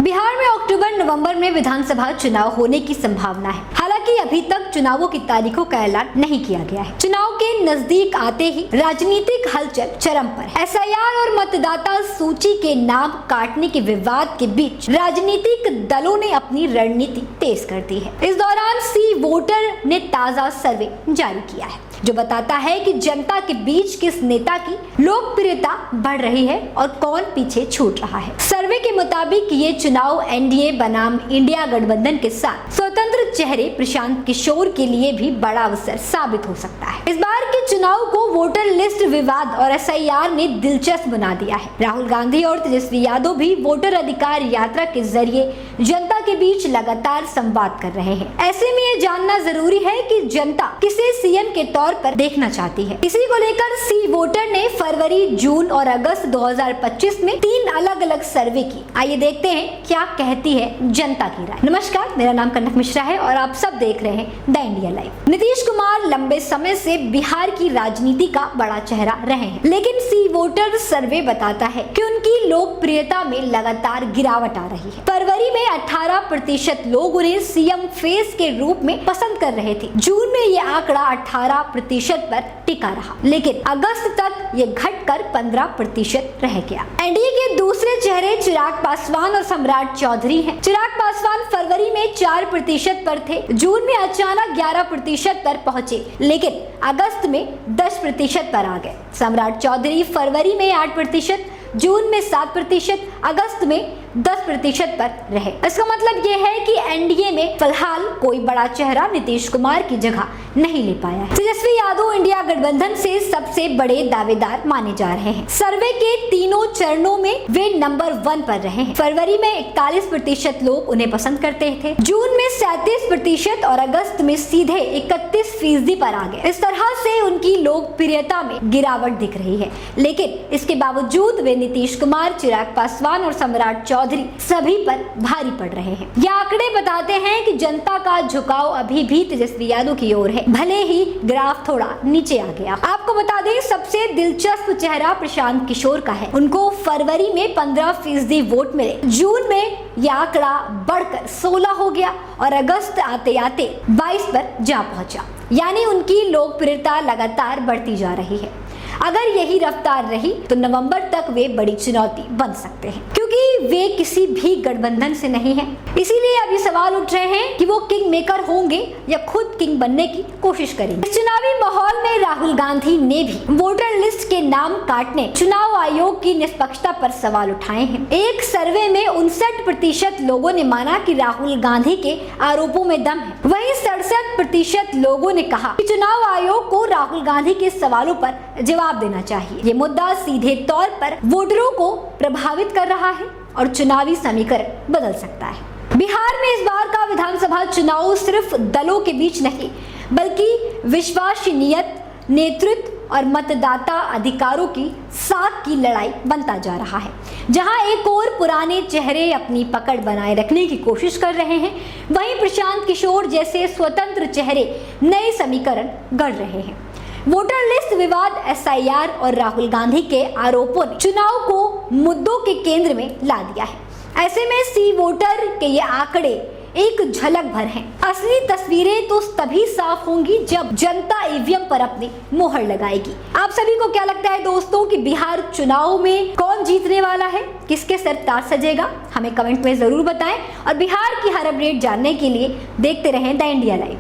बिहार में अक्टूबर नवंबर में विधानसभा चुनाव होने की संभावना है। हालांकि अभी तक चुनावों की तारीखों का ऐलान नहीं किया गया है। चुनाव के नजदीक आते ही राजनीतिक हलचल चरम पर है। एसआईआर और मतदाता सूची के नाम काटने के विवाद के बीच राजनीतिक दलों ने अपनी रणनीति तेज कर दी है। इस दौरान सी वोटर ने ताजा सर्वे जारी किया है जो बताता है कि जनता के बीच किस नेता की लोकप्रियता बढ़ रही है और कौन पीछे छूट रहा है। सर्वे के मुताबिक ये चुनाव एनडीए बनाम इंडिया गठबंधन के साथ स्वतंत्र चेहरे प्रशांत किशोर के लिए भी बड़ा अवसर साबित हो सकता है। इस बार के चुनाव को वोटर लिस्ट विवाद और एसआईआर ने दिलचस्प बना दिया है। राहुल गांधी और तेजस्वी यादव भी वोटर अधिकार यात्रा के जरिए जनता के बीच लगातार संवाद कर रहे हैं। ऐसे में ये जानना जरूरी है कि जनता किसे सीएम के तौर पर देखना चाहती है। इसी को लेकर सी वोटर ने फरवरी, जून और अगस्त 2025 में 3 अलग अलग सर्वे की। आइए देखते हैं क्या कहती है जनता की राय। नमस्कार, मेरा नाम कनक मिश्रा है और आप सब देख रहे हैं the India live. Nitish Kumar लंबे समय से बिहार की राजनीति का बड़ा चेहरा रहे हैं, लेकिन सी वोटर सर्वे बताता है कि उनकी लोकप्रियता में लगातार गिरावट आ रही है। फरवरी में 18% लोग उन्हें सीएम फेस के रूप में पसंद कर रहे थे। जून में यह आंकड़ा 18% पर टिका रहा, लेकिन अगस्त तक ये घटकर 15% रह गया। एनडीए के दूसरे चेहरे चिराग पासवान और सम्राट चौधरी हैं। चिराग पासवान फरवरी में 4% पर थे, जून में अचानक 11% पर पहुंचे, लेकिन अगस्त में 10% पर आ गए। सम्राट चौधरी फरवरी में 8%, जून में 7%, अगस्त में 10% पर रहे। इसका मतलब यह है कि एनडीए में फिलहाल कोई बड़ा चेहरा नीतीश कुमार की जगह नहीं ले पाया है। तेजस्वी यादव इंडिया गठबंधन से सबसे बड़े दावेदार माने जा रहे हैं। सर्वे के तीनों चरणों में वे नंबर 1 पर रहे हैं। फरवरी में 41% लोग उन्हें पसंद करते थे, जून में 37% और अगस्त में सीधे 31% पर आ गए। इस तरह से उनकी लोकप्रियता में गिरावट दिख रही है, लेकिन इसके बावजूद वे नीतीश कुमार, चिराग पासवान और सम्राट चौधरी सभी पर भारी पड़ रहे हैं। ये आंकड़े बताते हैं कि जनता का झुकाव अभी भी तेजस्वी यादव की ओर है, भले ही ग्राफ थोड़ा नीचे आ गया। आपको बता दें, सबसे दिलचस्प चेहरा प्रशांत किशोर का है। उनको फरवरी में 15% वोट मिले, जून में यह आंकड़ा बढ़कर 16 हो गया और अगस्त आते आते 22 पर जा पहुंचा। यानी उनकी लोकप्रियता लगातार बढ़ती जा रही है। अगर यही रफ्तार रही तो नवंबर तक वे बड़ी चुनौती बन सकते हैं, क्योंकि वे किसी भी गठबंधन से नहीं हैं। इसीलिए अभी सवाल उठ रहे हैं कि वो किंग मेकर होंगे या खुद किंग बनने की कोशिश करेंगे। इस चुनावी माहौल में राहुल गांधी ने भी वोटर लिस्ट के नाम काटने चुनाव आयोग की निष्पक्षता पर सवाल उठाए हैं। एक सर्वे में 59% लोगों ने माना कि राहुल गांधी के आरोपों में दम है। वहीं 67% लोगों ने कहा कि चुनाव आयोग को राहुल गांधी के सवालों पर जवाब देना चाहिए। ये मुद्दा सीधे तौर पर वोटरों को प्रभावित कर रहा है और चुनावी समीकरण बदल सकता है। बिहार में इस बार का विधानसभा चुनाव सिर्फ दलों के बीच नहीं, बल्कि विश्वसनीयता, नेतृत्व और मतदाता अधिकारों की साख की लड़ाई बनता जा रहा है। जहां एक और पुराने चेहरे अपनी पकड़ बनाए रखने की कोशिश कर रहे हैं, वहीं प्रशांत किशोर जैसे स्वतंत्र चेहरे नए समीकरण गढ़ रहे हैं। वोटर लिस्ट विवाद, एसआईआर और राहुल गांधी के आरोपों ने चुनाव को मुद्दों के केंद्र में ला दिया है। ऐसे में सी वोटर के ये आंकड़े एक झलक भर हैं। असली तस्वीरें तो तभी साफ होंगी जब जनता ईवीएम पर अपनी मोहर लगाएगी। आप सभी को क्या लगता है दोस्तों कि बिहार चुनाव में कौन जीतने वाला है, किसके सर ताज सजेगा? हमें कमेंट में जरूर बताएं और बिहार की हर अपडेट जानने के लिए देखते रहें द इंडिया लाइव।